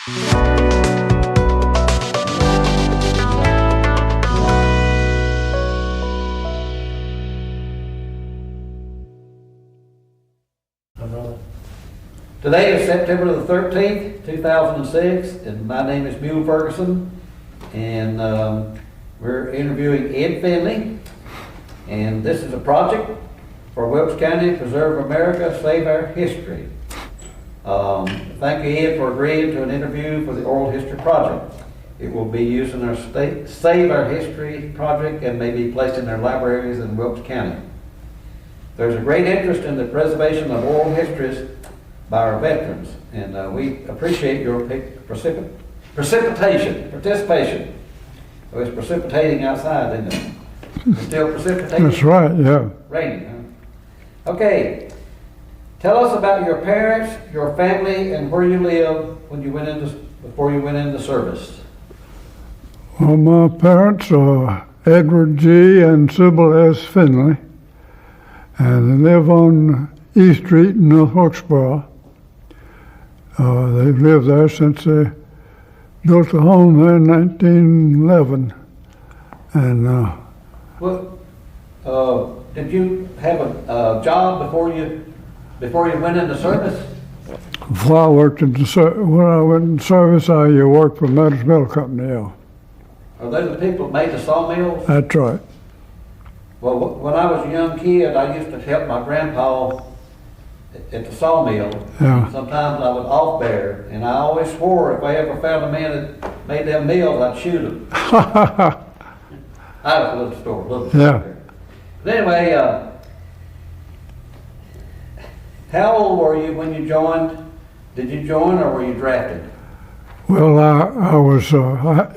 Today is September the 13th, 2006, and my name is Mule Ferguson, and we're interviewing Ed Finley, and this is a project for Wilkes County, Preserve America, Save Our History. Thank you, Ed, for agreeing to an interview for the Oral History Project. It will be used in our Save Our History project and may be placed in our libraries in Wilkes County. There's a great interest in the preservation of oral histories by our veterans, and we appreciate your participation. Oh, it's precipitating outside, isn't it? It's still precipitating? That's right, yeah. Raining, huh? Okay. Tell us about your parents, your family, and where you lived before you went into service. Well, my parents are Edward G. and Sybil S. Finley, and they live on E Street in North Wilkesboro. They've lived there since they built the home there in 1911. And did you have a job before you went into service? When I went in service, I worked for Meadows Mill Company. Yeah. Are they the people that made the sawmills? That's right. Well, when I was a young kid, I used to help my grandpa at the sawmill. Yeah. Sometimes I was off there, and I always swore if I ever found a man that made them mills, I'd shoot him. I was a little store. Yeah. But anyway, how old were you when you joined? Did you join or were you drafted? Well, I was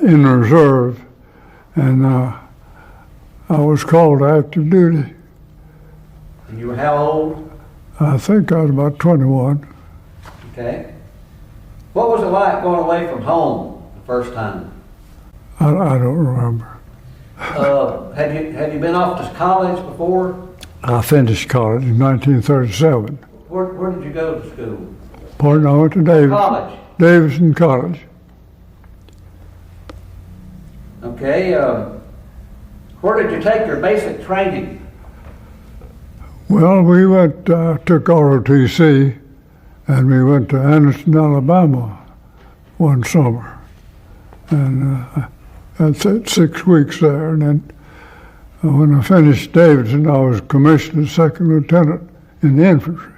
in reserve, and I was called to active duty. And you were how old? I think I was about 21. Okay. What was it like going away from home the first time? I don't remember. Had you been off to college before? I finished college in 1937. Where did you go to school? Pardon, I went to Davidson College. Okay. Where did you take your basic training? Well, we took ROTC, and we went to Anderson, Alabama one summer. And that's 6 weeks there. And then when I finished Davidson, I was commissioned as second lieutenant in the infantry.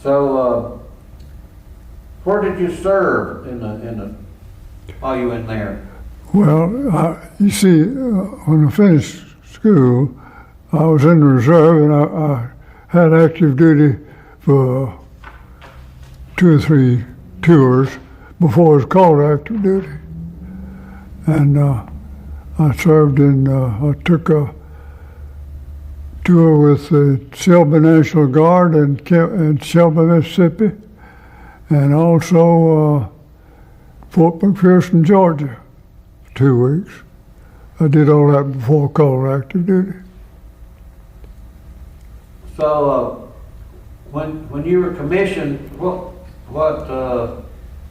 So, where did you serve while you were in there? Well, you see, when I finished school, I was in reserve, and I had active duty for 2 or 3 tours before it was called active duty. And I served I took a tour with the Shelby National Guard in Shelby, Mississippi, and also Fort McPherson, Georgia, 2 weeks. I did all that before called active duty. So, when you were commissioned,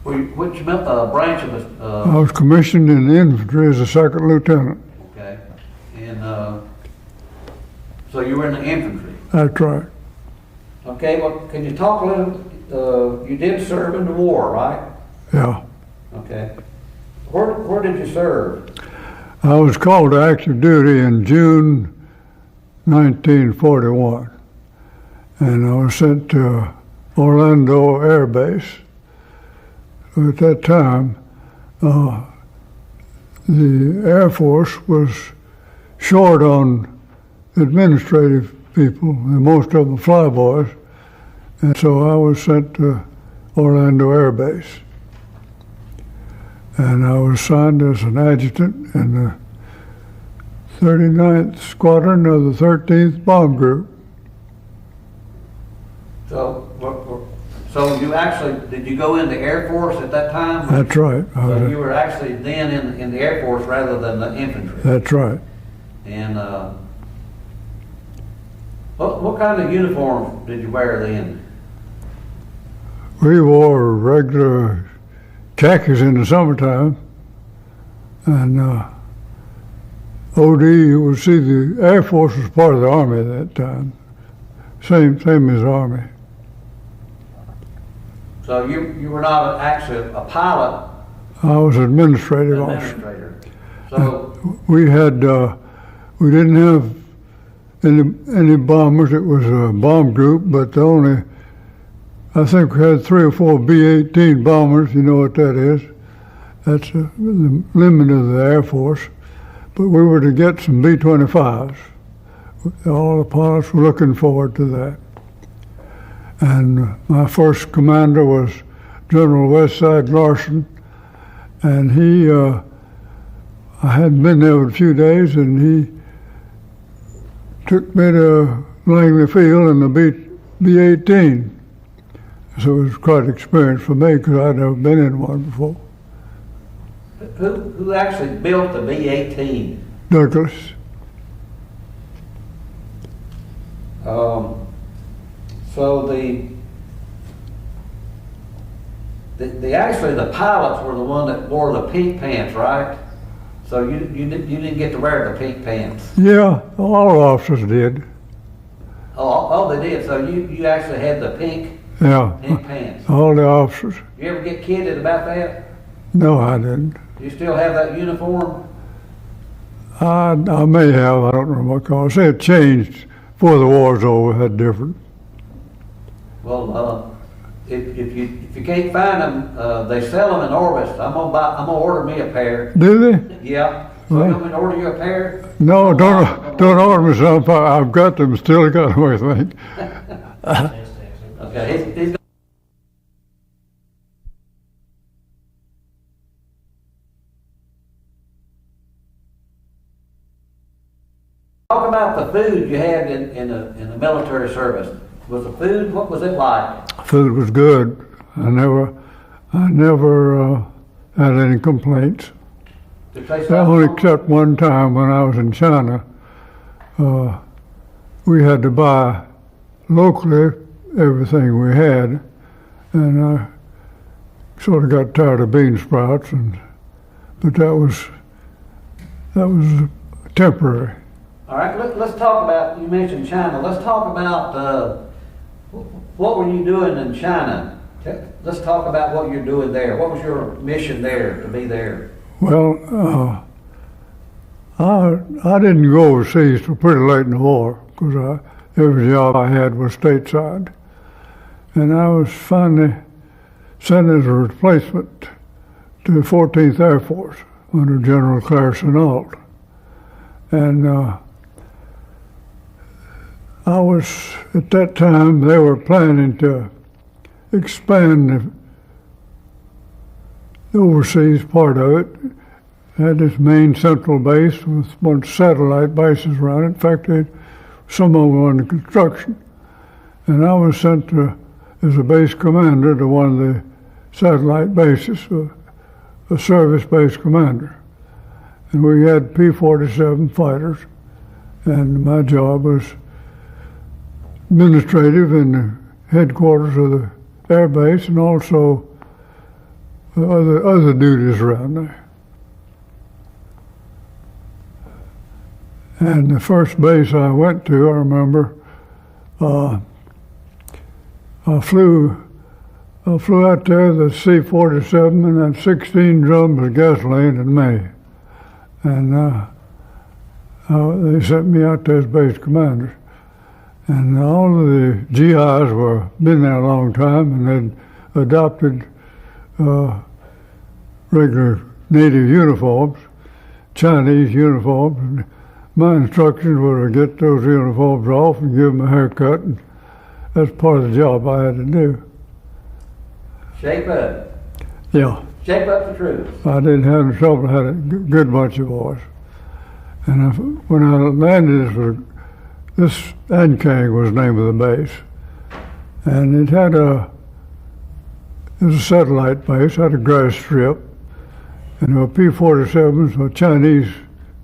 which branch of the? I was commissioned in the infantry as a second lieutenant. Okay, and so you were in the infantry. That's right. Okay, well, can you talk a little? You did serve in the war, right? Yeah. Okay. Where did you serve? I was called to active duty in June 1941, and I was sent to Orlando Air Base. At that time, the Air Force was short on administrative people, and most of them flyboys, and so I was sent to Orlando Air Base. And I was assigned as an adjutant in the 39th Squadron of the 13th Bomb Group. So you actually, did you go in the Air Force at that time? That's right. So you were actually then in the Air Force rather than the infantry? That's right. And what kind of uniform did you wear then? We wore regular khakis in the summertime, and OD, you would see the Air Force was part of the Army at that time, same as the Army. So you were not actually a pilot. I was administrative officer. So we had, we didn't have any bombers. It was a bomb group, but I think we had 3 or 4 B-18 bombers. You know what that is? That's the limit of the Air Force. But we were to get some B-25s. All the pilots were looking forward to that. And my first commander was General Westside Larson, and he, I hadn't been there but a few days, and he took me to Langley Field in the B-18. So it was quite an experience for me because I'd never been in one before. who actually built the B-18? Douglas. So actually the pilots were the one that wore the pink pants, right? So you didn't get to wear the pink pants. Yeah, all the officers did. Oh, they did. So you actually had the pink pants. All the officers. You ever get kidded about that? No, I didn't. Do you still have that uniform? I may have. I don't remember what color. Say it changed before the war's over. Had different. Well, if you can't find them, they sell them in Orvis. I'm gonna order me a pair. Do they? Yeah. So you want me to order you a pair? No, don't order me some. I've got them. Still got them, I think. Okay. He's talk about the food you had in the military service. Was the food, what was it like? Food was good. I never had any complaints. Only except one time when I was in China, we had to buy locally everything we had, and I sort of got tired of bean sprouts, but that was temporary. All right, let's talk about, you mentioned China. Let's talk about what were you doing in China? Let's talk about what you're doing there. What was your mission there, to be there? Well, I didn't go overseas till pretty late in the war because every job I had was stateside. And I was finally sent as a replacement to the 14th Air Force under General Claire Senault. And I was, at that time, they were planning to expand the overseas part of it. Had this main central base with a bunch of satellite bases around it. In fact, some of them were under construction. And I was sent as a base commander to one of the satellite bases, a service-based commander. And we had P-47 fighters, and my job was administrative in the headquarters of the air base and also other duties around there. And the first base I went to, I remember, I flew out there, the C-47, and had 16 drums of gasoline in May. And they sent me out there as base commander. And all of the GIs were been there a long time and had adopted regular native uniforms, Chinese uniforms. And my instructions were to get those uniforms off and give them a haircut. And that's part of the job I had to do. Shape up. Yeah. Shape up the troops. I didn't have any trouble. I had a good bunch of boys. And when I landed, this Ankang was the name of the base. And it was a satellite base, had a grass strip. And there were P-47s, a Chinese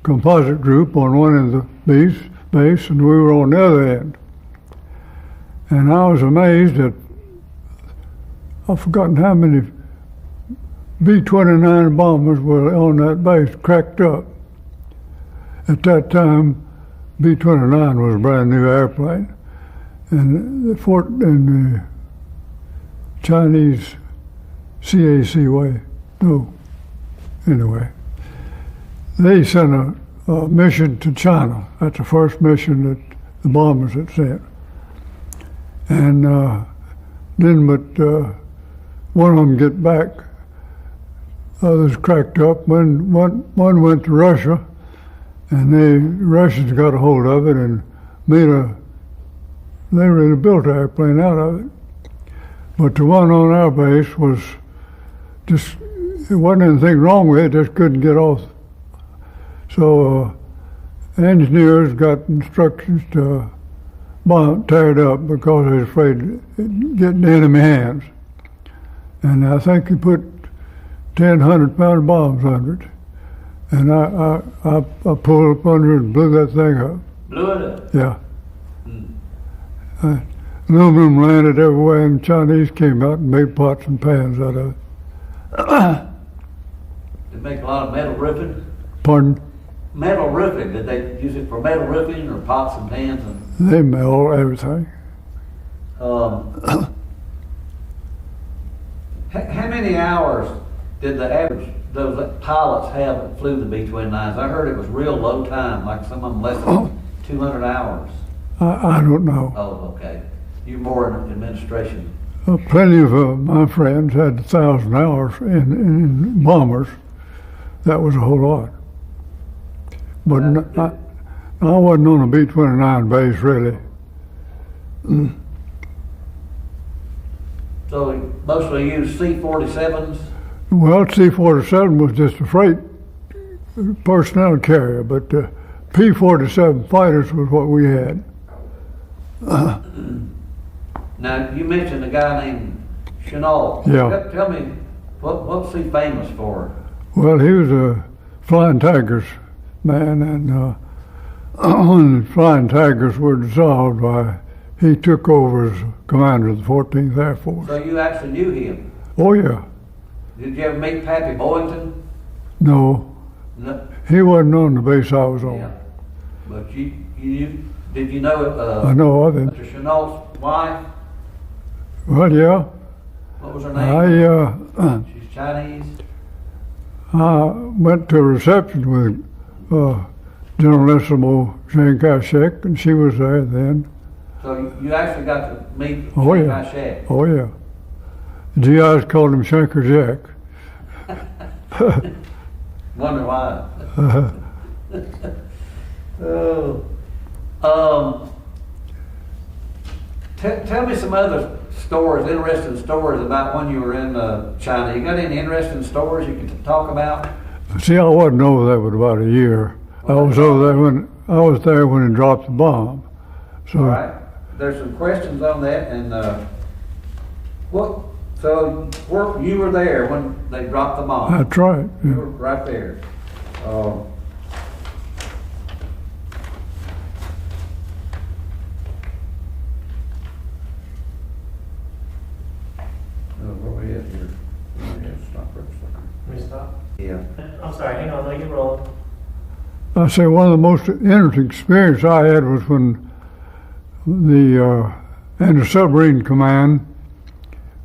composite group on one end of the base, and we were on the other end. And I was amazed that I've forgotten how many B-29 bombers were on that base, cracked up. At that time, B-29 was a brand new airplane, and the Chinese CAC way, no, anyway. They sent a mission to China. That's the first mission that the bombers had sent. And then, one of them get back, others cracked up. One went to Russia, and the Russians got a hold of it and they really built an airplane out of it. But the one on our base was just, there wasn't anything wrong with it, just couldn't get off. So engineers got instructions to tear it up because they were afraid of getting enemy hands. And I think he put 1,000 bombs under it. And I pulled up under it and blew that thing up. Blew it up? Yeah. Aluminum landed everywhere, and the Chinese came out and made pots and pans out of it. Did it make a lot of metal roofing? Pardon? Metal roofing, did they use it for metal roofing or pots and pans? And they melt everything. How many hours did the average those pilots have that flew the B-29s? I heard it was real low time, like some of them less than 200 hours. I don't know. Oh, okay. You're more in administration. Plenty of my friends had 1,000 hours in bombers. That was a whole lot. But I wasn't on a B-29 base, really. So we mostly used C-47s? Well, C-47 was just a freight personnel carrier, but P-47 fighters was what we had. Now, you mentioned a guy named Chennault. Yeah. Tell me, what's he famous for? Well, he was a Flying Tigers man, and when the Flying Tigers were dissolved, he took over as commander of the 14th Air Force. So you actually knew him? Oh, yeah. Did you ever meet Pappy Boynton? No. No. He wasn't on the base I was on. Yeah. But did you know I know of him. Mr. Chenault's wife? Well, yeah. What was her name? She's Chinese? I went to a reception with Generalissimo Chiang Kai-shek, and she was there then. So you actually got to meet Oh, Chiang yeah. Kai-shek? Oh, yeah. GIs called him Shanker Jack. Wonder why. Tell me some other stories, interesting stories about when you were in China. You got any interesting stories you can talk about? See, I wasn't over there for about a year. I was there when he dropped the bomb. So. All right. There's some questions on that, and so you were there when they dropped the bomb? That's right. You Yeah. were right there. Where are we at here? Stop for a second. Can we stop? Yeah. I'm sorry, hang on, let you roll. I say one of the most interesting experiences I had was when the Anti-Submarine Command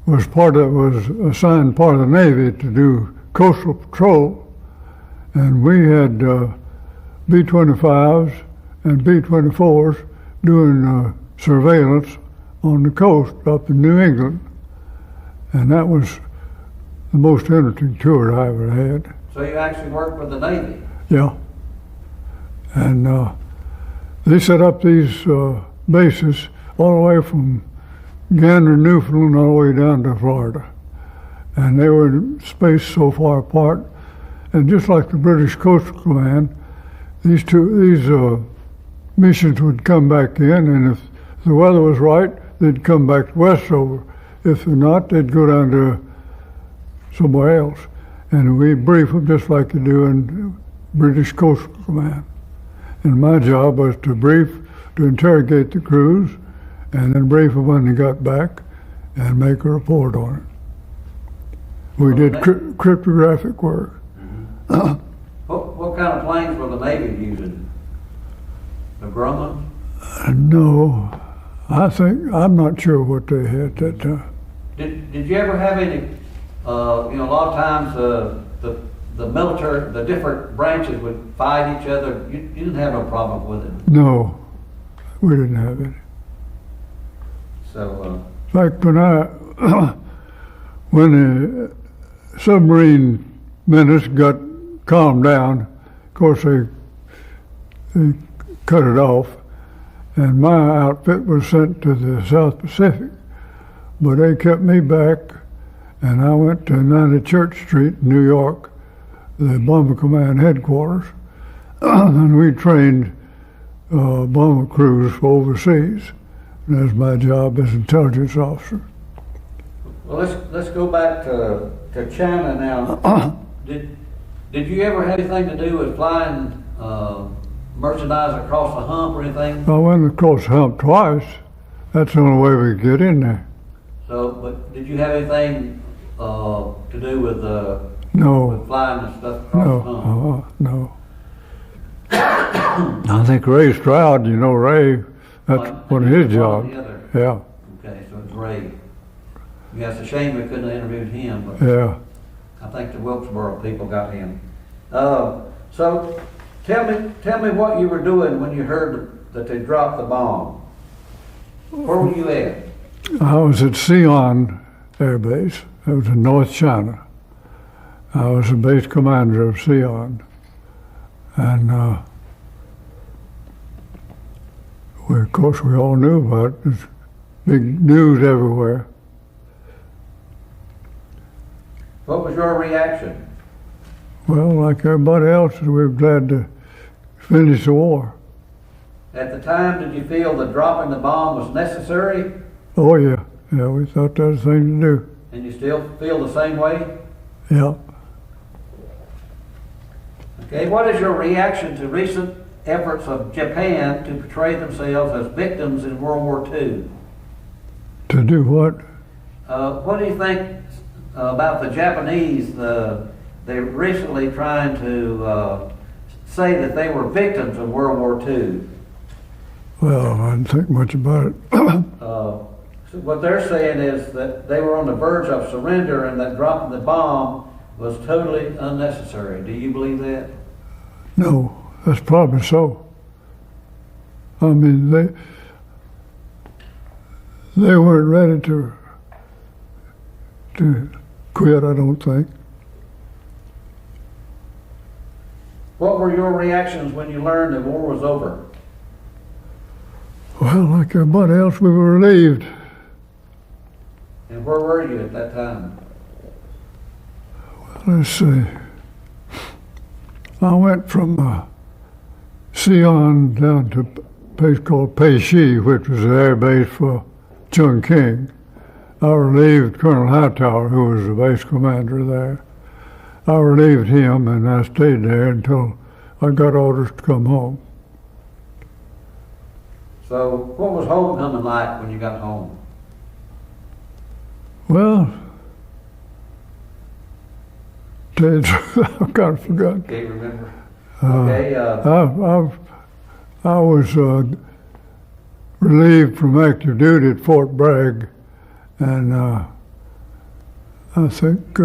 was assigned part of the Navy to do coastal patrol, and we had B-25s and B-24s doing surveillance on the coast up in New England, and that was the most interesting tour I ever had. So you actually worked with the Navy? Yeah. And they set up these bases all the way from Gander, Newfoundland, all the way down to Florida. And they were spaced so far apart. And just like the British Coastal Command, these missions would come back in, and if the weather was right, they'd come back to Westover. If they're not, they'd go down to somewhere else. And we brief them just like you do in British Coastal Command. And my job was to interrogate the crews, and then brief them when they got back and make a report on We did cryptographic work. What kind of planes were the Navy using? The Grumman? No, I'm not sure what they had that time. Did you ever have any, a lot of times the military, the different branches would fight each other. You didn't have no problem with it. No, we didn't have any. So, Like when the submarine menace got calmed down, of course they cut it off, and my outfit was sent to the South Pacific. But they kept me back, and I went to 90 Church Street in New York, the Bomber Command headquarters, and we trained bomber crews for overseas. And that's my job as intelligence officer. well, let's go back to China now. Did you ever have anything to do with flying merchandise across the hump or anything? I went across the hump twice. That's the only way we could get in there. So, but did you have anything to do with No, flying and stuff across the hump? no. I think Ray Stroud, Ray, that's one of his jobs. Yeah, Okay, so it's Ray. Yeah, it's a shame we couldn't have interviewed him, but yeah. I think the Wilkesboro people got him. So tell me what you were doing when you heard that they dropped the bomb. Where were you at? I was at Sion Air Base. It was in North China. I was the base commander of Sion. And of course, we all knew about it. There's big news everywhere. What was your reaction? Well, like everybody else, we were glad to finish the war. At the time, did you feel that dropping the bomb was necessary? Oh, yeah. Yeah, we thought that was the thing to do. And you still feel the same way? Yeah. Okay, what is your reaction to recent efforts of Japan to portray themselves as victims in World War II? To do what? What do you think about the Japanese? They're recently trying to say that they were victims of World War II. Well, I didn't think much about it. So what they're saying is that they were on the verge of surrender and that dropping the bomb was totally unnecessary. Do you believe that? No, that's probably so. I mean, they weren't ready to quit, I don't think. What were your reactions when you learned the war was over? Well, like everybody else, we were relieved. And where were you at that time? Let's see. I went from Sion down to a place called Peishi, which was the air base for Chongqing. I relieved Colonel Hightower, who was the base commander there. I relieved him, and I stayed there until I got orders to come home. So what was homecoming like when you got home? Well, tell you the truth, I've kind of forgotten. Can't remember. Okay. I was relieved from active duty at Fort Bragg, and I think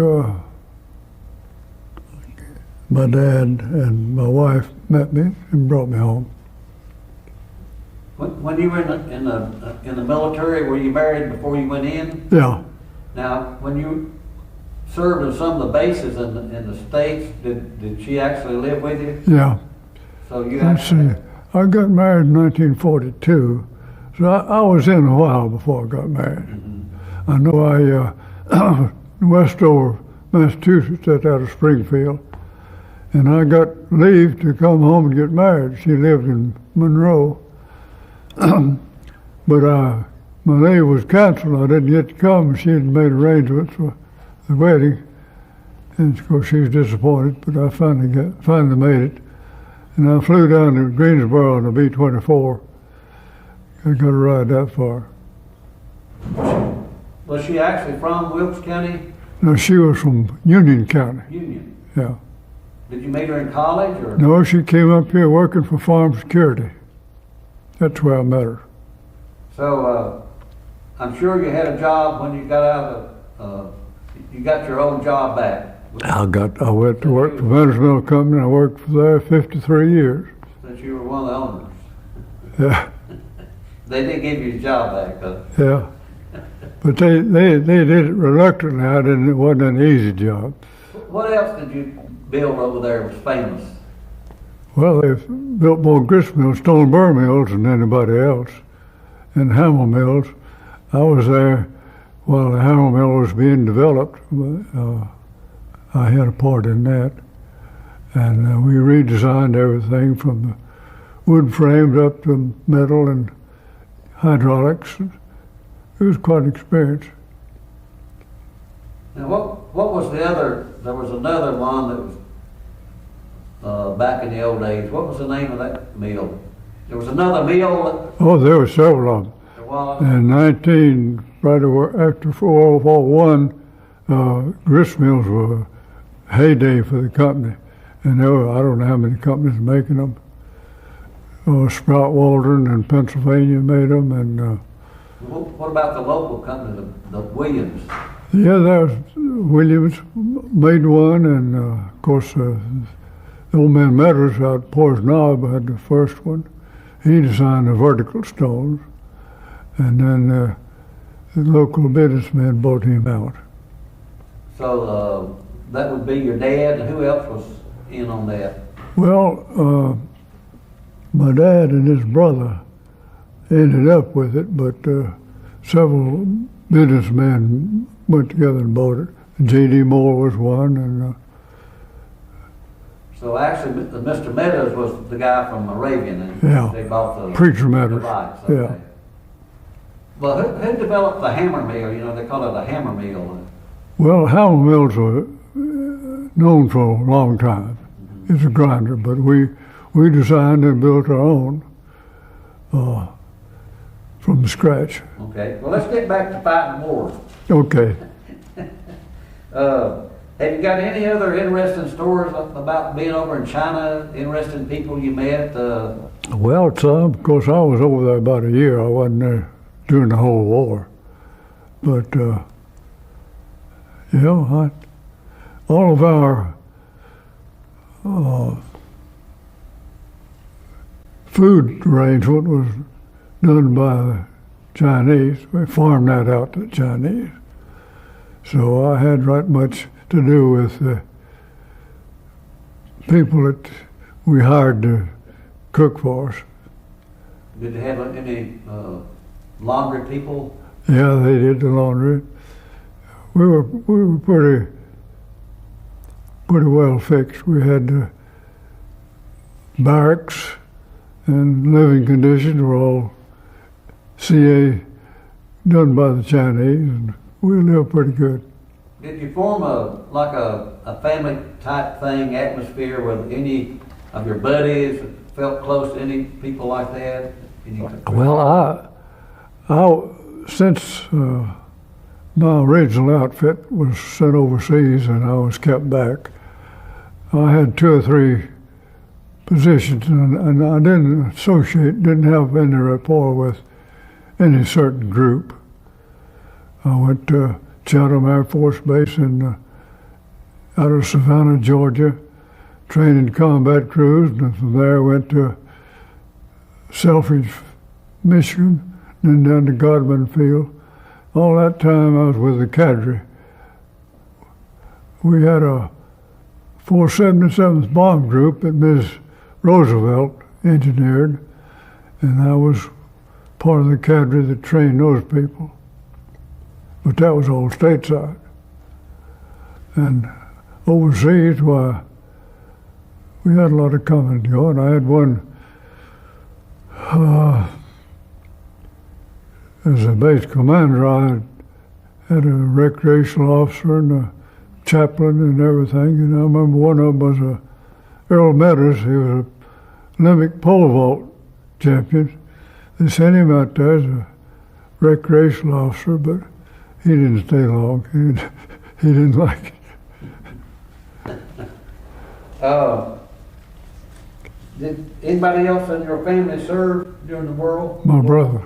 my dad and my wife met me and brought me home. When you were in the military, were you married before you went in? Yeah. Now, when you served in some of the bases in the States, did she actually live with you? Yeah. So you Let's see. I got married in 1942, so I was in a while before I got married. Mm-hmm. I know I Westover, Massachusetts, out of Springfield, and I got leave to come home and get married. She lived in Monroe, but my leave was canceled. I didn't get to come. She had made arrangements for the wedding, and of course she was disappointed. But I finally made it, and I flew down to Greensboro on a B-24. I got to ride that far. Was she actually from Wilkes County? No, she was from Union County. Union. Yeah. Did you meet her in college or? No, she came up here working for Farm Security. That's where I met her. So, I'm sure you had a job when you got out of, you got your own job back. I went to work for Venezuela Company. I worked for there 53 years. Since you were one of the owners. Yeah. They did give you a job back, though. Yeah. But they did it reluctantly. It wasn't an easy job. What else did you build over there that was famous? Well, they built more grist mills, stone burr mills than anybody else, and hammer mills. I was there while the hammer mill was being developed. I had a part in that. And we redesigned everything from the wood frames up to metal and hydraulics. It was quite an experience. Now, what was the other? There was another one that was back in the old days. What was the name of that mill? There was another mill. Oh, there were several of them. Well, In right after World War I, grist mills were a heyday for the company. And there were, I don't know how many companies making them. Sprout Waldron in Pennsylvania made them, and what about the local company, the Williams? yeah, there was Williams made one, and of course the old man Meadows out at Poor's Knob had the first one. He designed the vertical stones, and then the local businessman bought him out. So that would be your dad, and who else was in on that? Well, my dad and his brother ended up with it, but several businessmen went together and bought it. J.D. Moore was one, and So actually, Mr. Meadows was the guy from Moravian, and Yeah. they bought the Preacher Meadows. the lights. Yeah. Okay. Well, who developed the hammer mill? You know, they call it a hammer mill. well, hammer mills were known for a long time. It's a grinder, but we designed and built our own from scratch. Okay. Well, let's get back to fighting wars. Okay. Have you got any other interesting stories about being over in China? Interesting people you met? Well, Tom, of course, I was over there about a year. I wasn't there during the whole war. But, all of our food arrangement was done by the Chinese. We farmed that out to the Chinese. So I had right much to do with the people that we hired to cook for us. Did you have any laundry people? Yeah, they did the laundry. We were pretty well fixed. We had barracks, and living conditions were all CA done by the Chinese, and we lived pretty good. Did you form a family type thing, atmosphere with any of your buddies? Felt close to any people like that? Well, since my original outfit was sent overseas and I was kept back, I had 2 or 3 positions, and I didn't have any rapport with any certain group. I went to Chatham Air Force Base out of Savannah, Georgia, trained in combat crews, and from there I went to Selfridge, Michigan, then down to Godman Field. All that time I was with the cadre. We had a 477th Bomb Group that Ms. Roosevelt engineered, and I was part of the cadre that trained those people. But that was all stateside. And overseas, why, we had a lot of coming and going. I had one as a base commander. I had a recreational officer and a chaplain and everything. And I remember one of them was Earl Meadows. He was a Olympic pole vault champion. They sent him out there as a recreational officer, but he didn't stay long. he didn't like it. Did anybody else in your family serve during the war? My brother.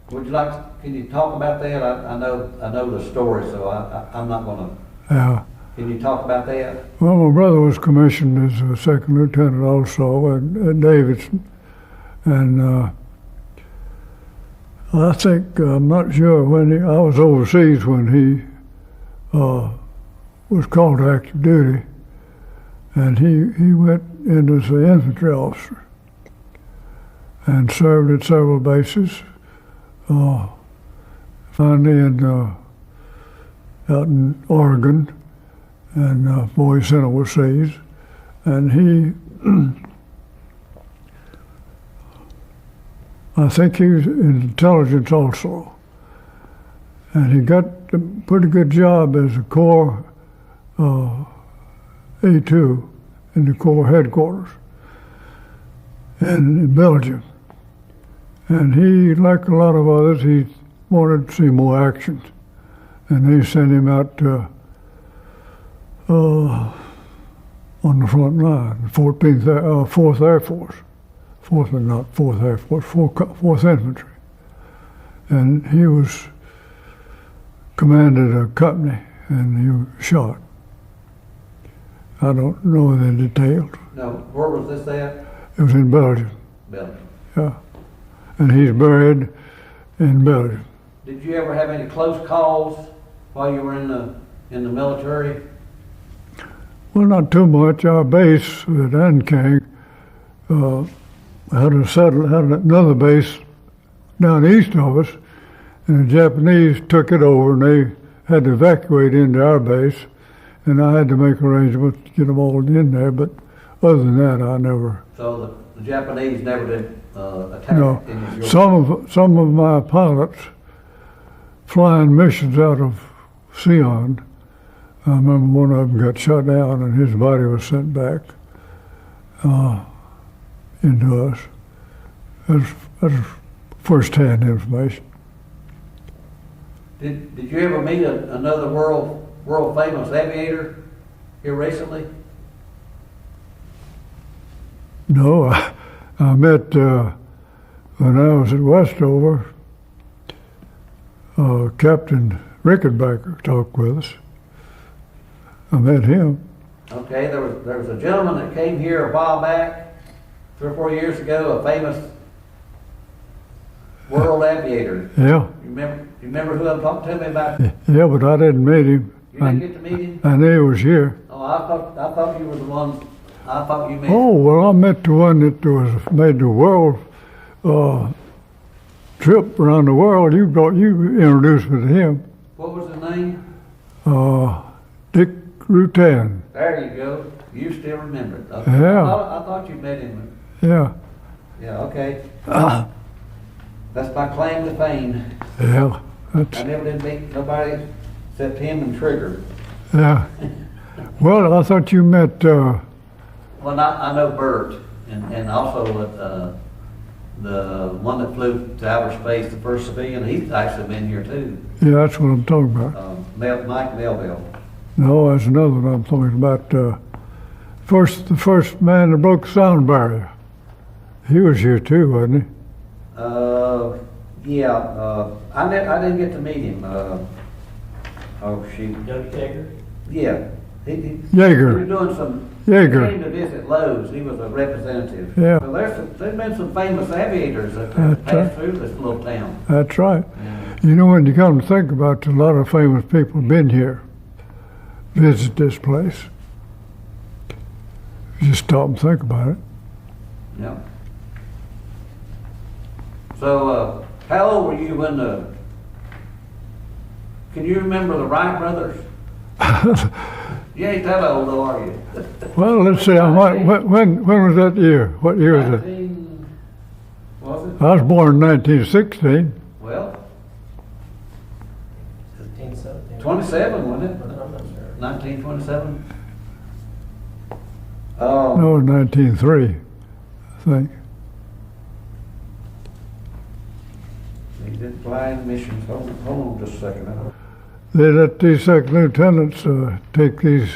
Would you like, can you talk about that? I know the story, so I'm not gonna, Yeah. can you talk about that? Well, my brother was commissioned as a second lieutenant also at Davidson. And I think, I'm not sure when I was overseas when he was called to active duty. And he went in as an infantry officer and served at several bases. Finally out in Oregon, and before he sent overseas. And he, I think he was in intelligence also. And he got a pretty good job as a Corps A2 in the Corps headquarters in Belgium. And he, like a lot of others, he wanted to see more action. And they sent him out on the front line, 4th Air Force. 4th Air Force, 4th Infantry. And he was commanded a company, and he was shot. I don't know the details. No, where was this at? It was in Belgium. Belgium. Yeah. And he's buried in Belgium. Did you ever have any close calls while you were in the military? Well, not too much. Our base at Ankang had another base down east of us, and the Japanese took it over, and they had to evacuate into our base, and I had to make arrangements to get them all in there. But other than that, I never. So the Japanese never did attack No, any of your... some of my pilots flying missions out of Sion. I remember one of them got shot down and his body was sent back into us. That's first-hand information. Did you ever meet another world famous aviator here recently? No, I met when I was at Westover, Captain Rickenbacker talked with us. I met him. Okay, there was a gentleman that came here a while back, 3 or 4 years ago, a famous world aviator. Yeah. You remember who I'm talking to me about? Yeah, but I didn't meet him. You didn't get to meet him? I knew he was here. Oh, I thought you were the one. I thought you met. Oh, well, I met the one that was made the world trip around the world. You introduced me to him. What was his name? Dick Rutan. There you go. You still remember it. Okay. Yeah. I thought you met him. Yeah. Yeah, okay. That's my claim to fame. Yeah. I never did meet nobody except him and Trigger. Yeah. Well, I thought you met. Well, I know Bert, and also the one that flew to outer space, the first civilian. He's actually been here too. Yeah, that's what I'm talking about. Mike Melville. No, that's another one I'm talking about. The first man that broke the sound barrier. He was here too, wasn't he? Yeah. I didn't get to meet him. Oh shoot. Doug Yeager? Yeah. He Yeager. was doing some. Yeager. He came to visit Lowe's. He was a representative. Yeah. Well, there's been some famous aviators that passed through this little town. That's right. Yeah. You know, when you come to think about it, a lot of famous people have been here, visit this place. You just stop and think about it. Yeah. So, how old were you when can you remember the Wright brothers? You ain't that old, though, are you? Well, let's see. When was that year? What year was it? 19, was it? I was born in 1916. Well, 15, 17. 27, wasn't it? I'm not sure. 1927? No, 1903, I think. He did fly in missions. Hold on just a second. they let these second lieutenants take these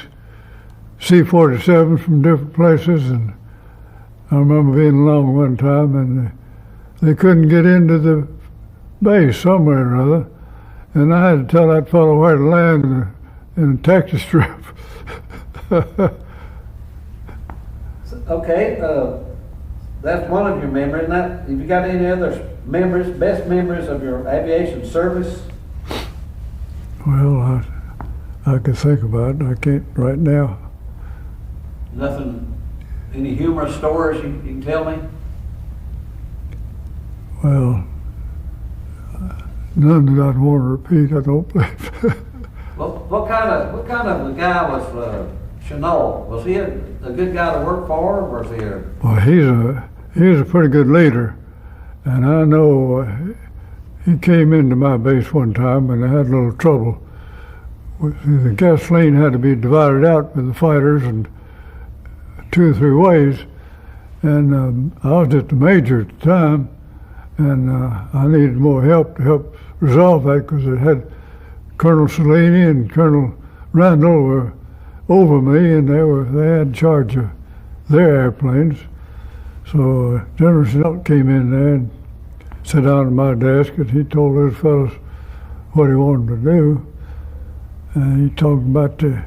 C-47s from different places, and I remember being along one time, and they couldn't get into the base somewhere or other, and I had to tell that fellow where to land in a taxi strip. Okay, that's one of your memories. Now, have you got any other memories, best memories of your aviation service? Well, I could think about it. I can't right now. Nothing, any humorous stories you can tell me? Well, none that I'd want to repeat, I don't believe. Well, what kind of a guy was Chenault? Was he a good guy to work for, or was he a... Well, he's a pretty good leader, and I know he came into my base one time and I had a little trouble. The gasoline had to be divided out with the fighters in 2 or 3 ways, and I was just a major at the time, and I needed more help to help resolve that because it had Colonel Cellini and Colonel Randall were over me, and they had charge of their airplanes. So General Chenault came in there and sat down at my desk, and he told those fellows what he wanted to do. And he talked about the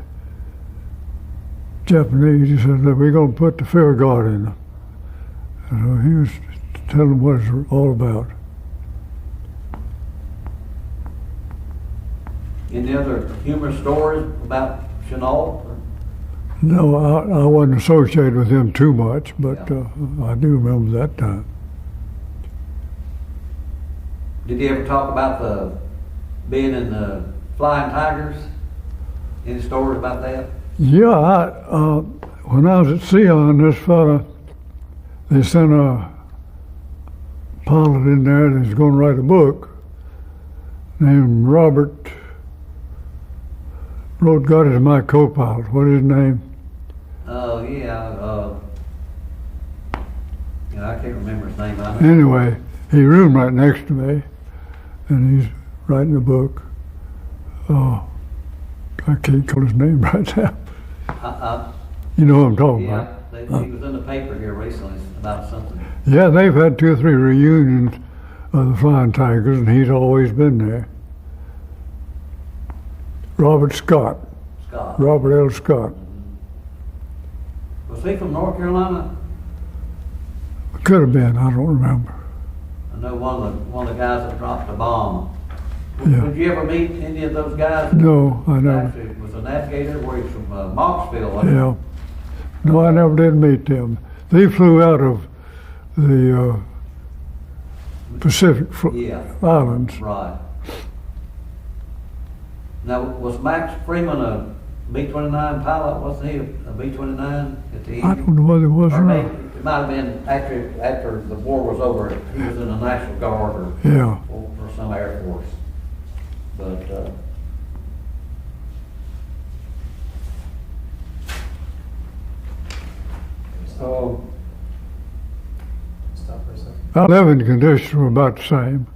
Japanese. He said that we're going to put the fair guard in them. And so he was telling them what it's all about. Any other humorous stories about Chenault? No, I wasn't associated with him too much, but I do remember that time. Did he ever talk about being in the Flying Tigers? Any stories about that? Yeah, when I was at sea on this fella, they sent a pilot in there that was going to write a book named Robert. Road got it as my co-pilot. What is his name? Oh, I can't remember his name. Anyway, he roomed right next to me, and he's writing a book. Oh, I can't call his name right now. You know what I'm talking about. He was in the paper here recently about something. Yeah, they've had 2 or 3 reunions of the Flying Tigers, and he's always been there. Robert Scott. Robert L. Scott. Was he from North Carolina? Could have been, I don't remember. I know one of the guys that dropped the bomb. Yeah. Did you ever meet any of those guys? No, I never. Actually, was a navigator where he's from Moxville, wasn't he? Yeah. No, I never did meet them. They flew out of the Pacific Islands. Right. Now, was Max Freeman a B-29 pilot? Wasn't he a B-29 at the end? I don't know whether it was or not. It might have been after the war was over. He was in the National Guard or some Air Force. But so Stop for a second. Our living conditions were about the same.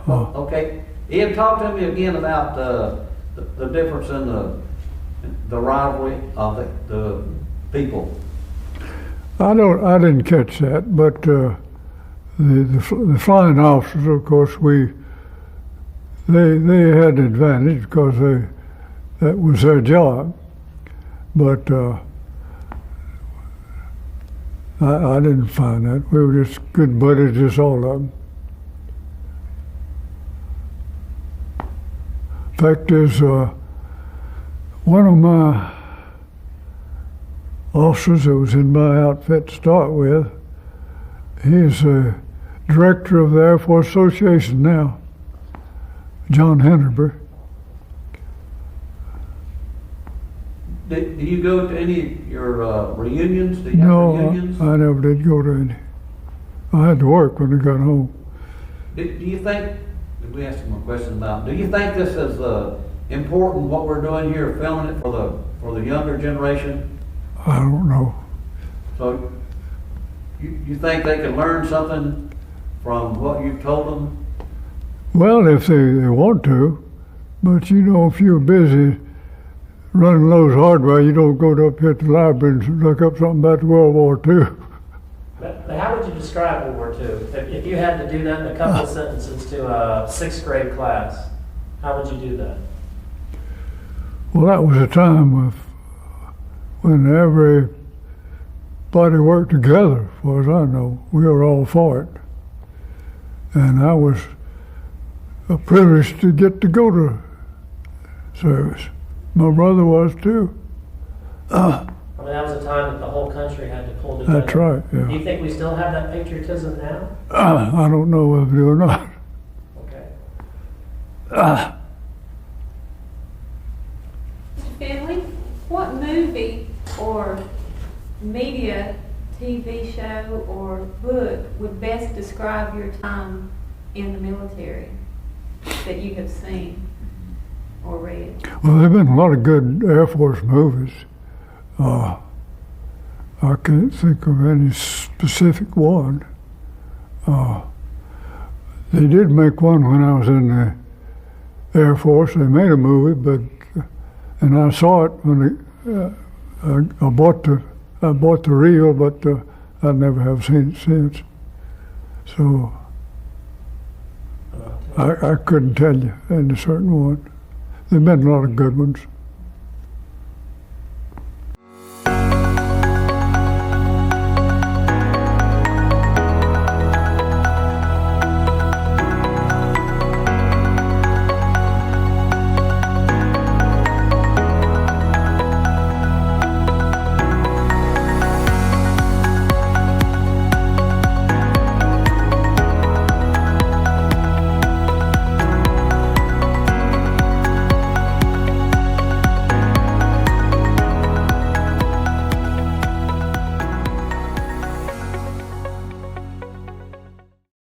okay. Ian, talk to me again about the difference in the rivalry of the people. I didn't catch that, but the flying officers, of course, they had an advantage because that was their job. But I didn't find that. We were just good buddies, just all of them. Fact is, one of my officers that was in my outfit to start with, he's the director of the Air Force Association now, John Henderber. Do you go to any of your reunions? Do you No, have reunions? I never did go to any. I had to work when I got home. Do you think, we asked him a question about, do you think this is important, what we're doing here, filming it for the younger generation? I don't know. So you think they can learn something from what you've told them? Well, if they want to, But you know, if you're busy running Lowe's Hardware, you don't go up here to the library and look up something about World War II. But how would you describe World War II? If you had to do that in a couple of sentences to a sixth grade class, how would you do that? Well, that was a time when everybody worked together, as far as I know. We were all for it. And I was a privilege to get to go to service. My brother was too. I mean, that was a time that the whole country had to pull together. That's right, yeah. Do you think we still have that patriotism now? I don't know whether we do or not. Okay. Mr. Finley, what movie or media, TV show or book would best describe your time in the military that you have seen or read? Well, there have been a lot of good Air Force movies. I can't think of any specific one. They did make one when I was in the Air Force. They made a movie, and I saw it when I bought the reel, but I never have seen it since. So I couldn't tell you any certain one. There've been a lot of good ones.